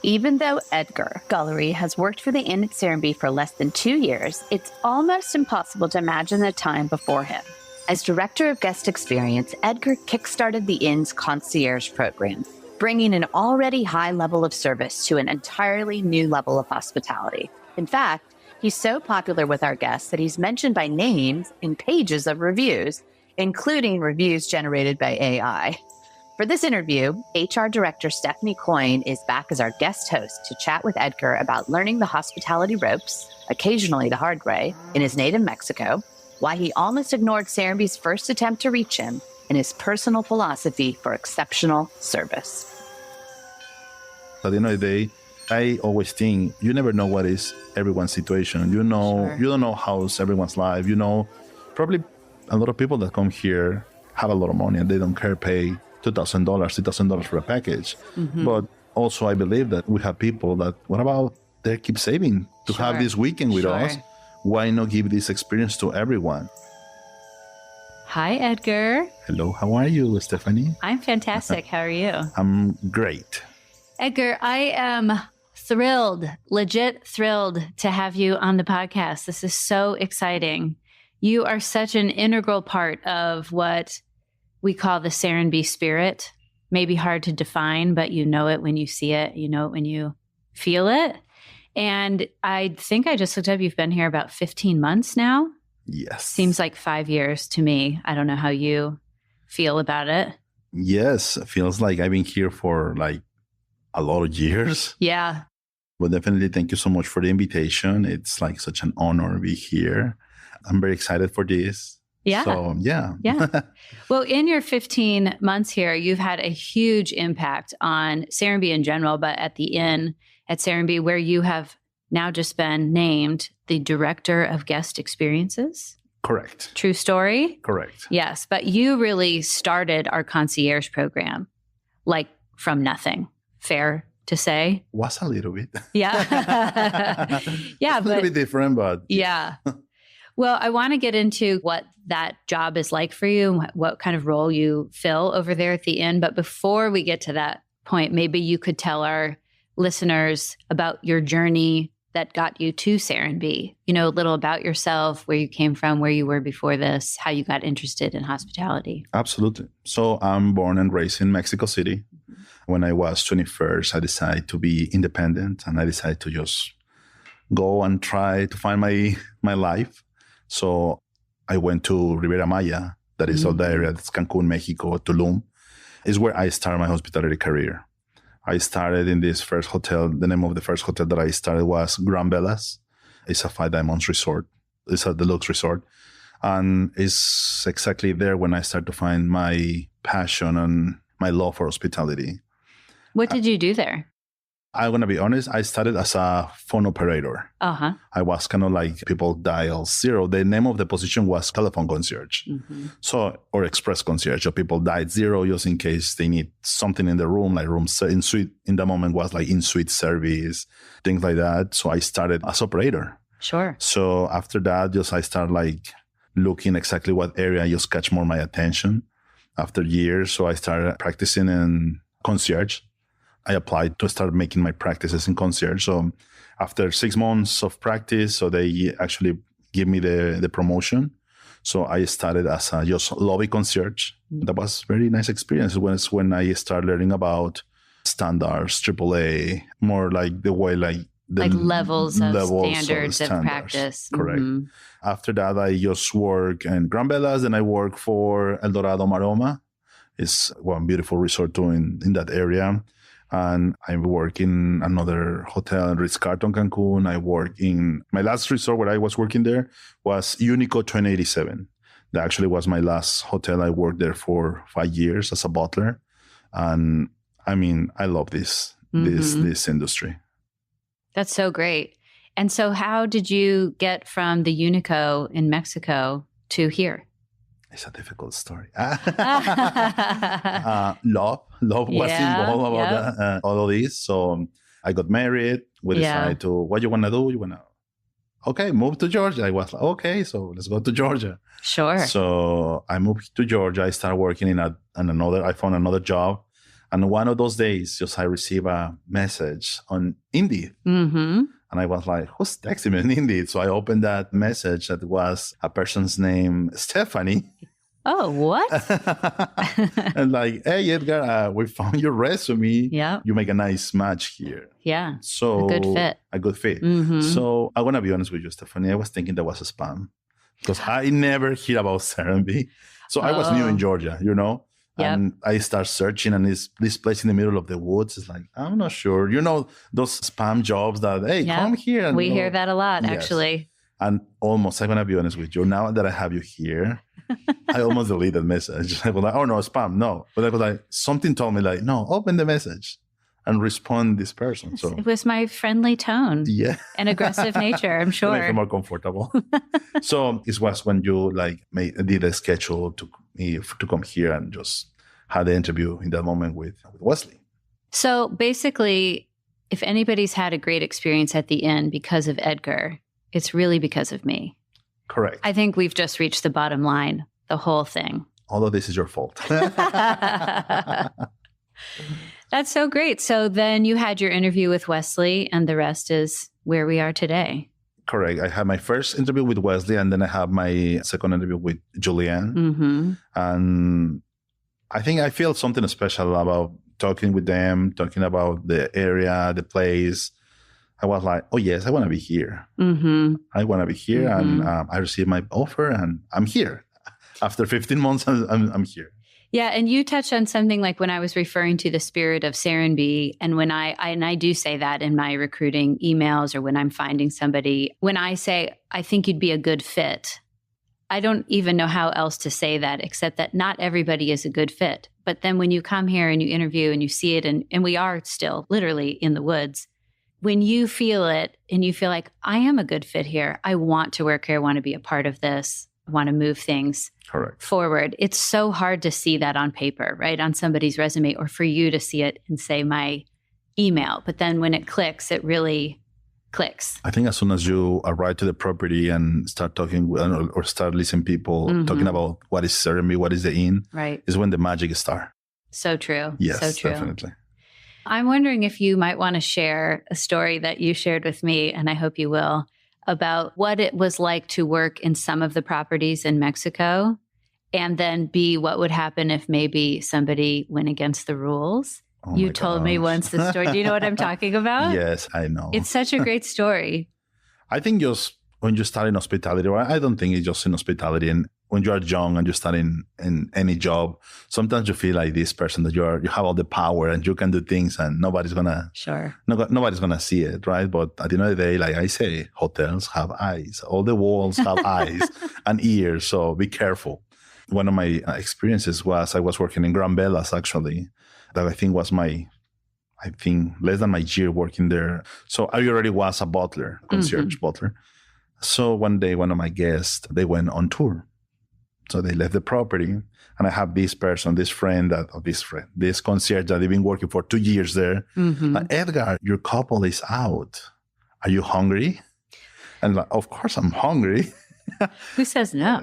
Even though Edgar Guillory has worked for the inn at Serenbe for less than 2 years, it's almost impossible to imagine the time before him. As Director of Guest Experience, Edgar kickstarted the inn's concierge program, bringing an already high level of service to an entirely new level of hospitality. In fact, he's so popular with our guests that he's mentioned by name in pages of reviews, including reviews generated by AI. For this interview, HR Director Stephanie Coyne is back as our guest host to chat with Edgar about learning the hospitality ropes, occasionally the hard way, in his native Mexico, why he almost ignored Serenbe's first attempt to reach him, and his personal philosophy for exceptional service. At the end of the day, I always think you never know what is everyone's situation. You don't know how's everyone's life. Probably a lot of people that come here have a lot of money and they don't care pay $2,000, $3,000 for a package. Mm-hmm. But also I believe that we have people that, what about they keep saving to have this weekend with us? Why not give this experience to everyone? Hi, Edgar. Hello, how are you, Stephanie? I'm fantastic. How are you? I'm great. Edgar, I am legit thrilled to have you on the podcast. This is so exciting. You are such an integral part of what we call the Serenbe spirit. Maybe hard to define, but you know it when you see it. You know it when you feel it. And I think I just looked up, you've been here about 15 months now. Yes. Seems like 5 years to me. I don't know how you feel about it. Yes, it feels like I've been here for like a lot of years. Yeah. But definitely thank you so much for the invitation. It's like such an honor to be here. I'm very excited for this. Yeah. So, yeah. Yeah. Well, in your 15 months here, you've had a huge impact on Serenbe in general, but at the inn at Serenbe, where you have now just been named the Director of Guest Experiences. Correct. True story? Correct. Yes. But you really started our concierge program like from nothing. Fair to say? Was a little bit. Yeah. Yeah. A little bit different, but. Yeah. Well, I want to get into what that job is like for you and what kind of role you fill over there at the inn. But before we get to that point, maybe you could tell our listeners about your journey that got you to Serenbe. A little about yourself, where you came from, where you were before this, how you got interested in hospitality. Absolutely. So I'm born and raised in Mexico City. When I was 21st, I decided to be independent and I decided to just go and try to find my life. So I went to Riviera Maya, that is all the area, that's Cancun, Mexico, Tulum, is where I started my hospitality career. I started in this first hotel. The name of the first hotel that I started was Grand Velas. It's a 5 diamonds resort. It's a deluxe resort. And it's exactly there when I started to find my passion and my love for hospitality. What did you do there? I'm going to be honest, I started as a phone operator. Uh-huh. I was kind of like people dial 0. The name of the position was telephone concierge. Mm-hmm. Or express concierge. So people dialed 0 just in case they need something in the room, like in suite. In the moment was like in-suite service, things like that. So I started as operator. Sure. So after that, I started like looking exactly what area just catch more my attention. After years, so I started practicing in concierge. I applied to start making my practices in concierge. So after 6 months of practice, so they actually give me the promotion. So I started as a just lobby concierge. That was a very nice experience. When I started learning about standards, AAA, more like the way like levels of standards of practice. Correct. Mm-hmm. After that, I just work in Grand Velas, and I work for El Dorado Maroma. It's one beautiful resort too in that area. And I work in another hotel in Ritz-Carlton, Cancun. I work in my last resort where I was working there was Unico 2087. That actually was my last hotel. I worked there for 5 years as a butler. And I mean, I love this industry. That's so great. And so how did you get from the Unico in Mexico to here? It's a difficult story. Love was involved about all of this. So I got married. We decided to, what you want to do? Okay, move to Georgia. I was like, okay, so let's go to Georgia. Sure. So I moved to Georgia. I started working I found another job And one of those days, just I received a message on Indeed. Mm-hmm. And I was like, who's texting me on Indeed? So I opened that message that was a person's name, Stephanie. Oh, what? And like, hey, Edgar, we found your resume. Yeah. You make a nice match here. Yeah. So A good fit. A good fit. Mm-hmm. So I want to be honest with you, Stephanie. I was thinking that was a spam because I never hear about Serenbe. So I was new in Georgia, you know? Yep. And I start searching, and this place in the middle of the woods is like, I'm not sure. You know, those spam jobs that, hey, come here. And, we hear that a lot, yes. actually. And almost, I'm going to be honest with you, now that I have you here, I almost deleted the message. I was like, oh, no, spam, no. But I was like, something told me like, no, open the message and respond this person. So it was my friendly tone and aggressive nature, I'm sure. Make me more comfortable. So it was when you like did a schedule to come here and just had the interview in that moment with Wesley. So basically, if anybody's had a great experience at the end because of Edgar, it's really because of me. Correct. I think we've just reached the bottom line, the whole thing. All of this is your fault. That's so great. So then you had your interview with Wesley, and the rest is where we are today. Correct. I had my first interview with Wesley, and then I had my second interview with Julianne. Mm-hmm. And I think I feel something special about talking with them, talking about the area, the place. I was like, oh, yes, I want to be here. Mm-hmm. I want to be here. Mm-hmm. And I received my offer, and I'm here. After 15 months, I'm here. Yeah, and you touched on something like when I was referring to the spirit of Serenbe, and when I do say that in my recruiting emails or when I'm finding somebody, when I say, I think you'd be a good fit, I don't even know how else to say that, except that not everybody is a good fit. But then when you come here and you interview and you see it, and we are still literally in the woods, when you feel it and you feel like, I am a good fit here, I want to work here, I want to be a part of this, want to move things forward. It's so hard to see that on paper, right? On somebody's resume, or for you to see it and say my email. But then when it clicks, it really clicks. I think as soon as you arrive to the property and start talking or start listening people talking about what is Serenbe, what is the inn, right, is when the magic starts. So true. Yes, so true. Definitely. I'm wondering if you might want to share a story that you shared with me, and I hope you will, about what it was like to work in some of the properties in Mexico, and then B, what would happen if maybe somebody went against the rules. Oh you told me once the story. Do you know what I'm talking about? Yes, I know. It's such a great story. I think just when you start in hospitality, I don't think it's just in hospitality. And when you are young and you start in any job, sometimes you feel like this person that you have all the power and you can do things and nobody's gonna see it, right? But at the end of the day, like I say, hotels have eyes. All the walls have eyes and ears. So be careful. One of my experiences was I was working in Grand Velas, actually. That I think was less than my year working there. So I already was a butler, concierge butler. So one day, one of my guests, they went on tour. So they left the property, and I have this concierge that they've been working for 2 years there. Mm-hmm. Like, Edgar, your couple is out. Are you hungry? And like, of course I'm hungry. Who says no?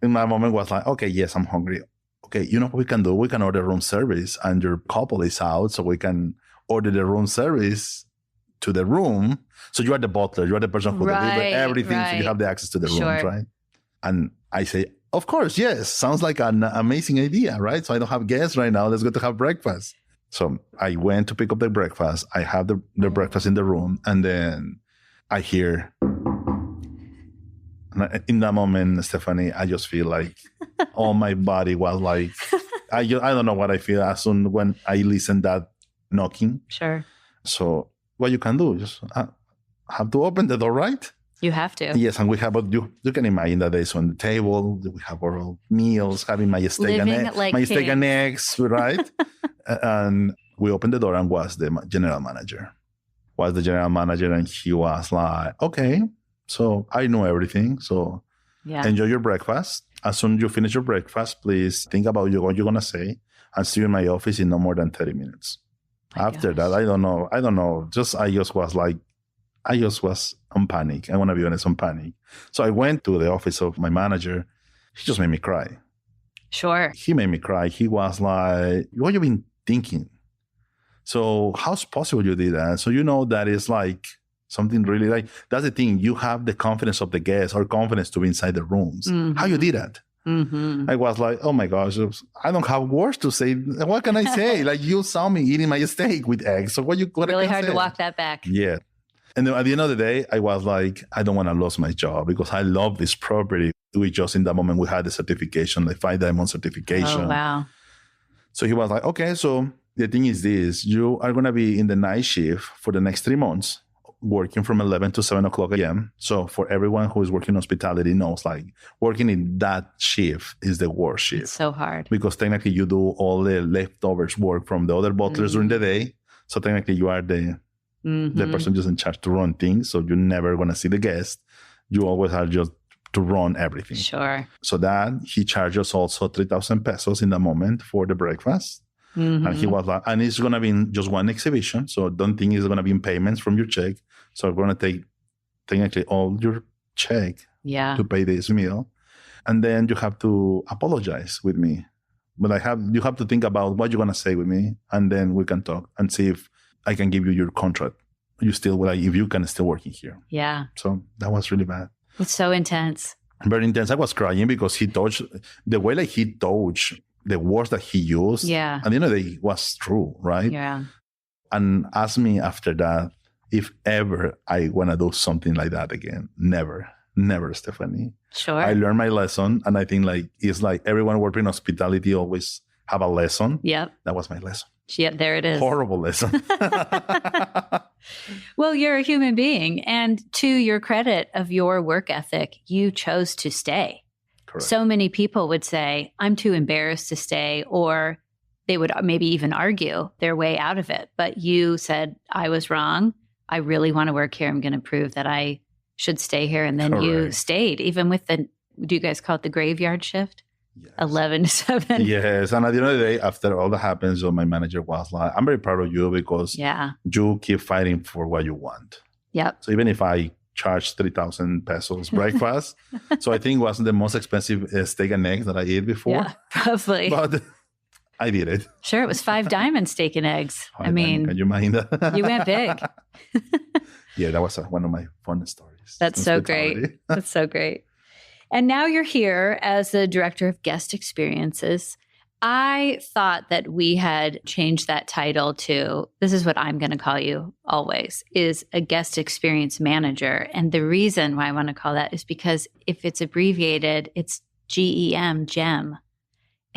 In my moment was like, okay, yes, I'm hungry. Okay, you know what we can do? We can order room service, and your couple is out, so we can order the room service to the room. So you are the butler, you are the person who delivers everything, so you have the access to the rooms, right? And I say, of course, yes. Sounds like an amazing idea, right? So I don't have guests right now. Let's go to have breakfast. So I went to pick up the breakfast. I have the breakfast in the room, and then I hear. In that moment, Stephanie, I just feel like all my body was like, I don't know what I feel as soon when I listen that knocking. Sure. So what you can do, just have to open the door, right? You have to. Yes, and we have, you can imagine that days on the table, we have our meals, having my steak and eggs, right? And we opened the door and was the general manager. And he was like, okay. So I know everything. So enjoy your breakfast. As soon as you finish your breakfast, please think about what you're going to say and see you in my office in no more than 30 minutes. After that, I don't know. I just was on panic. I want to be honest, on panic. So I went to the office of my manager. He just made me cry. Sure. He made me cry. He was like, what you been thinking. So how's possible you did that? So that is like something really like, that's the thing. You have the confidence of the guests or confidence to be inside the rooms. Mm-hmm. How you did that? Mm-hmm. I was like, oh my gosh, I don't have words to say. What can I say? Like, you saw me eating my steak with eggs. So what really hard to walk that back. Yeah. And then at the end of the day, I was like, I don't want to lose my job because I love this property. We just, in that moment, we had the certification, like 5 diamond certification. Oh, wow. So he was like, okay, so the thing is this, you are going to be in the night shift for the next 3 months, working from 11 to 7 o'clock a.m. So for everyone who is working hospitality knows, like, working in that shift is the worst shift. It's so hard. Because technically you do all the leftovers work from the other butlers during the day. So technically you are the person just in charge to run things. So you're never going to see the guest. You always have just to run everything. Sure. So that he charged us also 3,000 pesos in the moment for the breakfast. Mm-hmm. And he was like, and it's going to be in just one exhibition. So don't think it's going to be in payments from your check. So we're going to take technically all your check to pay this meal. And then you have to apologize with me. But you have to think about what you're going to say with me. And then we can talk and see if I can give you your contract. You still, like, if you can still working here. Yeah. So that was really bad. It's so intense. Very intense. I was crying because he touched the way, like, he touched the words that he used. Yeah. And it was true, right? Yeah. And asked me after that if ever I want to do something like that again. Never, Stephanie. Sure. I learned my lesson. And I think, like, it's like everyone working in hospitality always have a lesson. Yep. That was my lesson. Yeah, there it is. Horrible lesson. Well, you're a human being. And to your credit of your work ethic, you chose to stay. Correct. So many people would say, I'm too embarrassed to stay, or they would maybe even argue their way out of it. But you said, I was wrong. I really want to work here. I'm going to prove that I should stay here. And then you stayed, even with do you guys call it the graveyard shift? Yes. 11 to 7. Yes. And at the end of the day, after all that happens, so my manager was like, I'm very proud of you because you keep fighting for what you want. Yep. So even if I charged 3,000 pesos breakfast, so I think it was the most expensive steak and eggs that I ate before. Yeah, probably. But I did it. Sure. It was 5 diamond steak and eggs. Can you mind that? You went big. Yeah, that was one of my fun stories. That's so great. That's so great. And now you're here as the director of guest experiences. I thought that we had changed that title to, this is what I'm going to call you always, is a guest experience manager. And the reason why I want to call that is because if it's abbreviated, it's GEM, gem.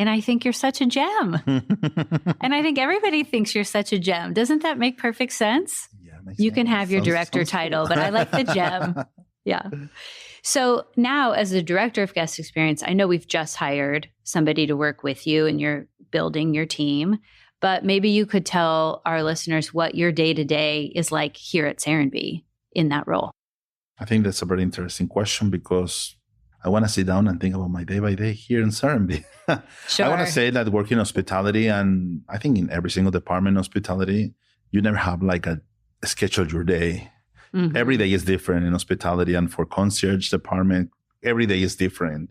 And I think you're such a gem. And I think everybody thinks you're such a gem. Doesn't that make perfect sense? Yeah, you can have your director title, but I like the gem. Yeah. So now as a director of guest experience, I know we've just hired somebody to work with you and you're building your team, but maybe you could tell our listeners what your day-to-day is like here at Serenbe in that role. I think that's a very interesting question because I want to sit down and think about my day by day here in Serenbe. Sure. I want to say that working in hospitality, and I think in every single department in hospitality, you never have like a schedule your day. Mm-hmm. Every day is different in hospitality, and for concierge department, every day is different.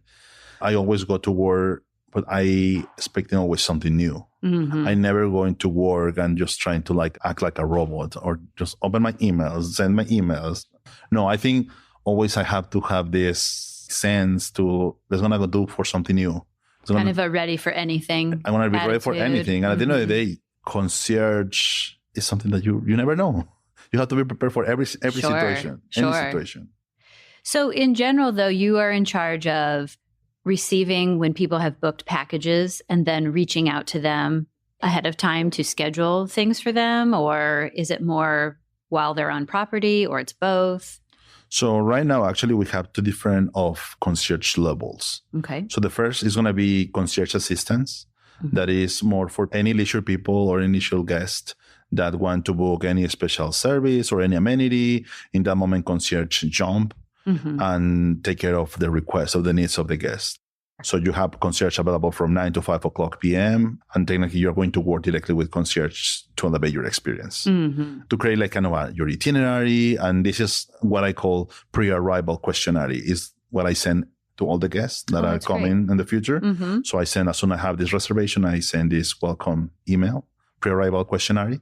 I always go to work, but I expecting always something new. Mm-hmm. I never go into work and just trying to like act like a robot or just open my emails, send my emails. No, I think always I have to have this sense to let's gonna go do for something new. Kind of a ready for anything. I want to be ready for anything. And at the end of the day, concierge is something that you never know. You have to be prepared for every situation. Any situation. So in general, though, you are in charge of receiving when people have booked packages and then reaching out to them ahead of time to schedule things for them? Or is it more while they're on property, or it's both? So right now, actually, we have 2 different of concierge levels. Okay. So the first is going to be concierge assistance. Mm-hmm. That is more for any leisure people or initial guest that want to book any special service or any amenity. In that moment, concierge jump and take care of the requests of the needs of the guest. So you have concierge available from 9 to 5 o'clock p.m. And technically, you're going to work directly with concierge to elevate your experience, to create like kind of your itinerary. And this is what I call pre-arrival questionnaire, is what I send to all the guests that are coming in the future. Mm-hmm. So I send, as soon as I have this reservation, I send this welcome email pre-arrival questionnaire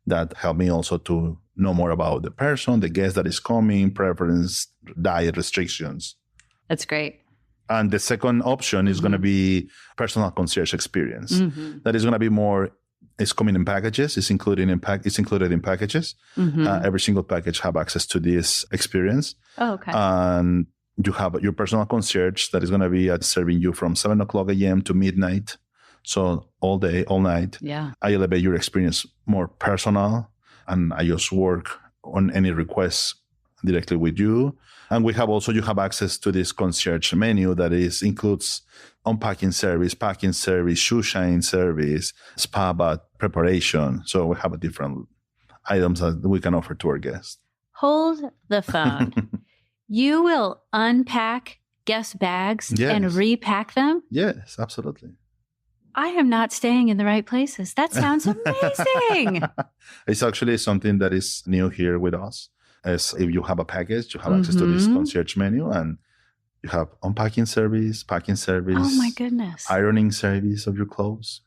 that help me also to know more about the person, the guest that is coming, preference, diet restrictions. That's great. And the second option is going to be personal concierge experience. That is going to be more, it's coming in packages, it's included in packages. Every single package have access to this experience. Oh, okay. And you have your personal concierge that is going to be serving you from 7 o'clock a.m. to midnight. So all day, all night. Yeah. I elevate your experience more personal, and I just work on any requests directly with you. And you have access to this concierge menu that includes unpacking service, packing service, shoe shine service, spa bath preparation. So we have different items that we can offer to our guests. Hold the phone. You will unpack guest bags and repack them? Yes, absolutely. I am not staying in the right places. That sounds amazing. It's actually something that is new here with us. As if you have a package, you have access to this concierge menu, and you have unpacking service, packing service. Oh my goodness. Ironing service of your clothes.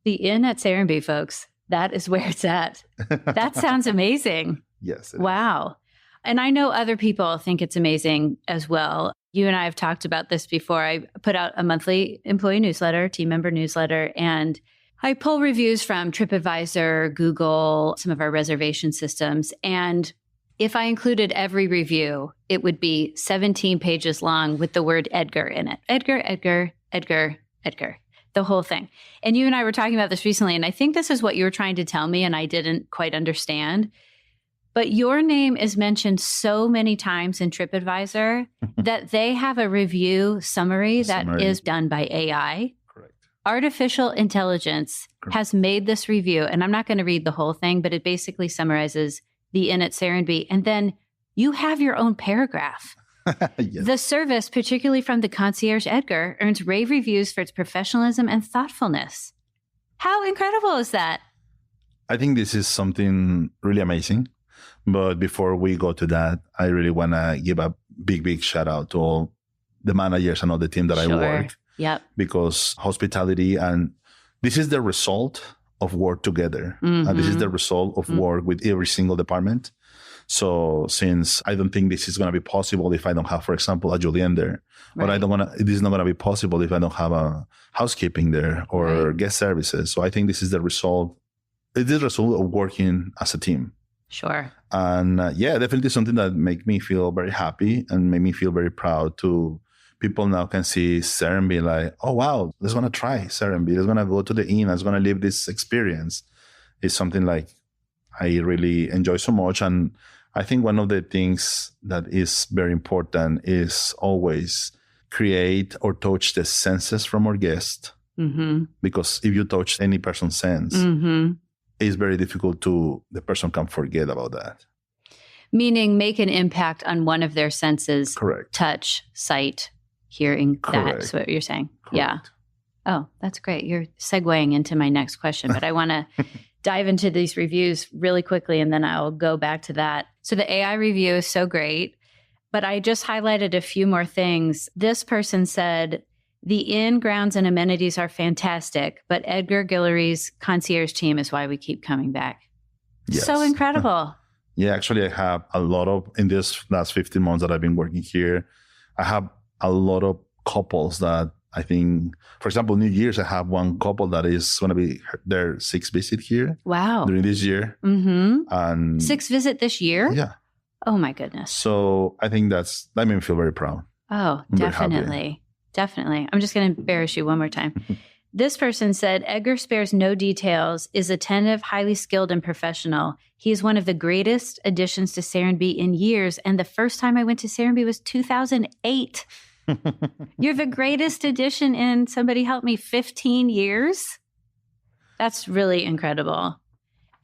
The Inn at Serenbe, folks. That is where it's at. That sounds amazing. Yes. Wow. And I know other people think it's amazing as well. You and I have talked about this before. I put out a monthly employee newsletter, team member newsletter, and I pull reviews from TripAdvisor, Google, some of our reservation systems. And if I included every review, it would be 17 pages long with the word Edgar in it. Edgar, Edgar, Edgar, Edgar, the whole thing. And you and I were talking about this recently, and I think this is what you were trying to tell me, and I didn't quite understand. But your name is mentioned so many times in TripAdvisor that they have a review summary that is done by AI. Correct. Artificial intelligence has made this review, and I'm not going to read the whole thing, but it basically summarizes the Inn at Serenbe. And then you have your own paragraph. Yes. The service, particularly from the concierge Edgar, earns rave reviews for its professionalism and thoughtfulness. How incredible is that? I think this is something really amazing. But before we go to that, I really want to give a big, big shout out to all the managers and all the team that I work. Yep. Because hospitality, and this is the result of work together. And this is the result of work with every single department. So since I don't think this is going to be possible if I don't have, for example, a Julian there, or this is not going to be possible if I don't have a housekeeping there or guest services. So I think this is the result. It is the result of working as a team. Sure. And definitely something that make me feel very happy and make me feel very proud to people now can see Serenbe like, oh, wow, let's going to try Serenbe. Let's going to go to the inn. Let's going to live this experience. It's something like I really enjoy so much. And I think one of the things that is very important is always create or touch the senses from our guest. Because if you touch any person's sense, it's very difficult the person can forget about that. Meaning make an impact on one of their senses. Correct. Touch, sight, hearing. Correct. That's what you're saying. Correct. Yeah. Oh, that's great. You're segueing into my next question, but I want to dive into these reviews really quickly, and then I'll go back to that. So the AI review is so great, but I just highlighted a few more things. This person said, the inn, grounds, and amenities are fantastic, but Edgar Guillory's concierge team is why we keep coming back. Yes. So incredible. Yeah, actually, I have a lot of, in this last 15 months that I've been working here, I have a lot of couples that I think, for example, New Year's, I have one couple that is going to be their 6th visit here. Wow. During this year. And 6th visit this year? Yeah. Oh, my goodness. So I think that made me feel very proud. Oh, definitely. Definitely. I'm just going to embarrass you one more time. This person said, Edgar spares no details, is attentive, highly skilled, and professional. He is one of the greatest additions to Serenbe in years. And the first time I went to Serenbe was 2008. You're the greatest addition in, somebody help me, 15 years? That's really incredible.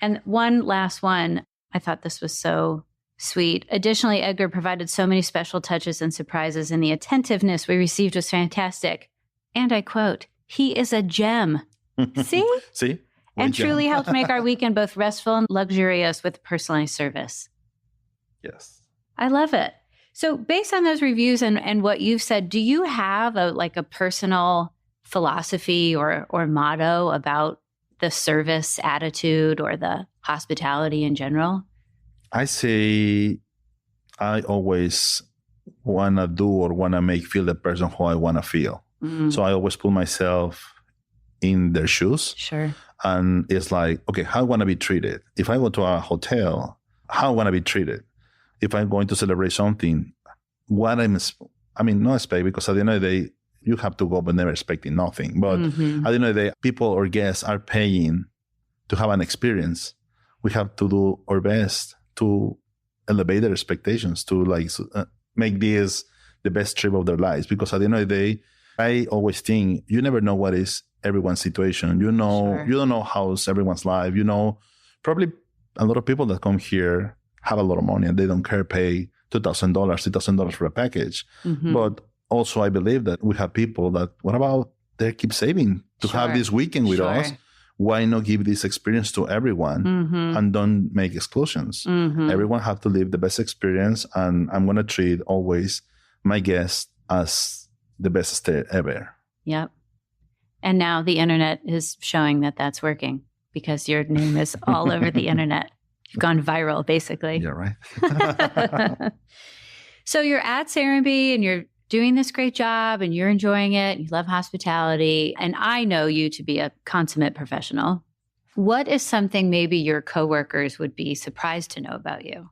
And one last one, I thought this was so sweet. Additionally, Edgar provided so many special touches and surprises, and the attentiveness we received was fantastic. And I quote, he is a gem. See? See? And truly helped make our weekend both restful and luxurious with personalized service. Yes. I love it. So based on those reviews and what you've said, do you have a personal philosophy or motto about the service attitude or the hospitality in general? I say I always want to do or want to make feel the person who I want to feel. So I always put myself in their shoes. Sure. And it's like, okay, how I want to be treated? If I go to a hotel, how I want to be treated? If I'm going to celebrate something, what not expect, because at the end of the day, you have to go but never expecting nothing. But at the end of the day, people or guests are paying to have an experience. We have to do our best to elevate their expectations, to make this the best trip of their lives. Because at the end of the day, I always think you never know what is everyone's situation. You don't know how's everyone's life. Probably a lot of people that come here have a lot of money and they don't care, pay $2,000, $3,000 for a package. But also I believe that we have people that, what about they keep saving to have this weekend with us? Why not give this experience to everyone and don't make exclusions? Everyone have to live the best experience, and I'm going to treat always my guests as the best stay ever. Yep. And now the internet is showing that that's working because your name is all over the internet. You've gone viral, basically. Yeah, right. So you're at Serenbe and you're doing this great job and you're enjoying it. You love hospitality. And I know you to be a consummate professional. What is something maybe your coworkers would be surprised to know about you?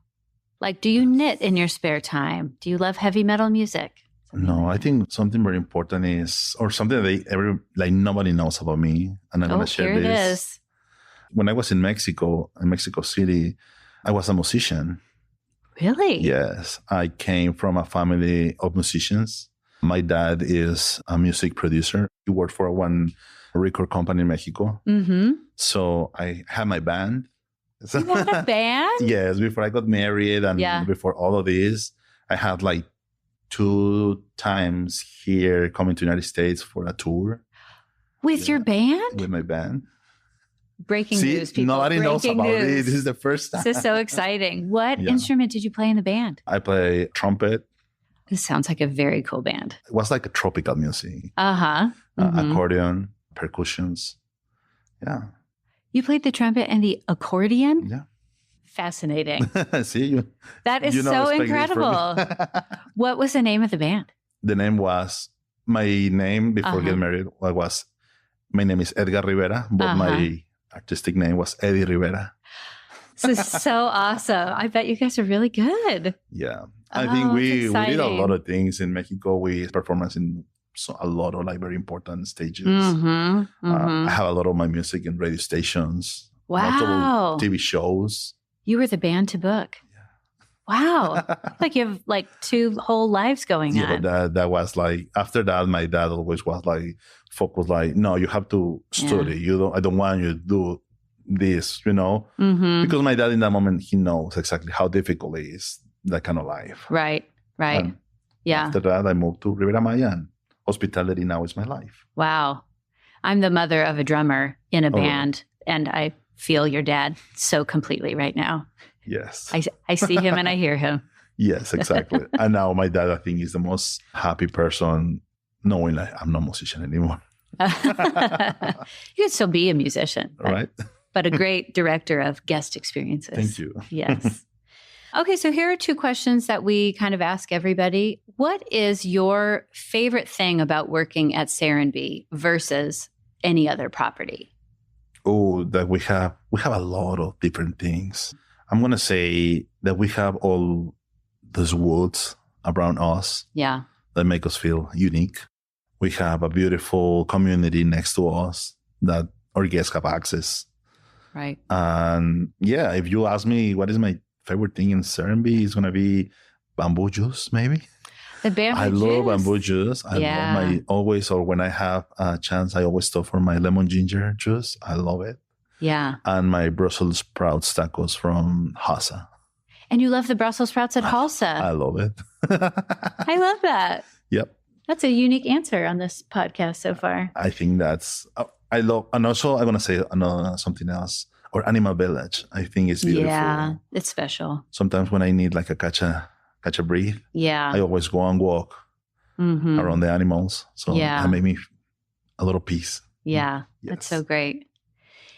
Like, do you knit in your spare time? Do you love heavy metal music? No, I think something very important is, or something that nobody knows about me. And I'm going to share this. Here it is. When I was in Mexico City, I was a musician. Really? Yes. I came from a family of musicians. My dad is a music producer. He worked for one record company in Mexico. So I had my band. You had a band? Yes. Before I got married and before all of this, I had 2 times here coming to the United States for a tour. With your band? With my band. Breaking news, people. Nobody knows about it. This is the first time. This is so exciting. What instrument did you play in the band? I play trumpet. This sounds like a very cool band. It was like a tropical music. Accordion, percussions. Yeah. You played the trumpet and the accordion? Yeah. Fascinating. See you. That is so incredible. What was the name of the band? The name was, my name before getting married my name is Edgar Rivera, but my artistic name was Eddie Rivera. This is so awesome. I bet you guys are really good. Yeah. I think we did a lot of things in Mexico. We performed in a lot of very important stages. I have a lot of my music in radio stations. Wow. TV shows. You were the band to book. Yeah. Wow. Like you have 2 whole lives going on. But that was after that, my dad always was focused no, you have to study. I don't want you to do this, because my dad in that moment, he knows exactly how difficult it is, that kind of life. Right. And after that, I moved to Riviera Maya, and hospitality now is my life. Wow. I'm the mother of a drummer in a band, and I feel your dad so completely right now. Yes. I see him and I hear him. Yes, exactly. And now my dad, I think, is the most happy person knowing I'm not a musician anymore. You could still be a musician. Right. But a great director of guest experiences. Thank you. Yes. Okay, so here are 2 questions that we kind of ask everybody. What is your favorite thing about working at Serenbe versus any other property? Oh, that we have a lot of different things. I'm going to say that we have all those woods around us that make us feel unique. We have a beautiful community next to us that our guests have access. Right. And if you ask me what is my favorite thing in Serenbe, it's going to be bamboo juice, maybe. The bamboo I juice? love bamboo juice. I love when I have a chance, I always stop for my lemon ginger juice. I love it. Yeah. And my Brussels sprouts tacos from Hasa. And you love the Brussels sprouts at Halsa. I love it. I love that. Yep. That's a unique answer on this podcast so far. I think that's, I love, and also I'm going to say something else, or Animal Village. I think it's beautiful. Yeah, it's special. Sometimes when I need a catch a breath, I always go and walk around the animals. So that made me a little peace. Yeah, that's so great.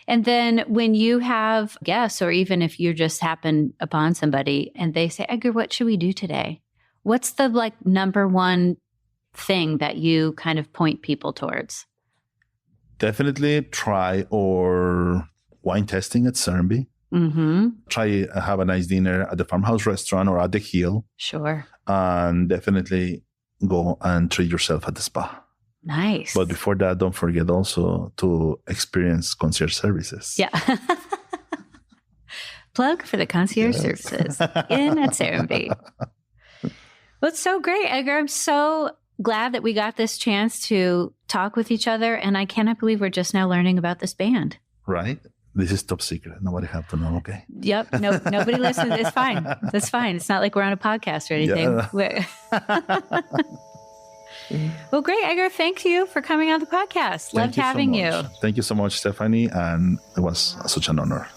And then when you have guests, or even if you just happen upon somebody and they say, Edgar, what should we do today? What's the number one thing that you kind of point people towards? Definitely try or wine tasting at Serenbe. Mm-hmm. Try have a nice dinner at the farmhouse restaurant or at the Hill. Sure. And definitely go and treat yourself at the spa. Nice. But before that, don't forget also to experience concierge services. Yeah. Plug for the concierge services in at Serenbe. Well, it's so great, Edgar. I'm so glad that we got this chance to talk with each other. And I cannot believe we're just now learning about this band. Right? This is top secret. Nobody have to know, okay? Yep. No, nobody listens. It's fine. That's fine. It's not like we're on a podcast or anything. Yeah. Well, great, Edgar. Thank you for coming on the podcast. Loved having you. Thank you so much, Stephanie. And it was such an honor.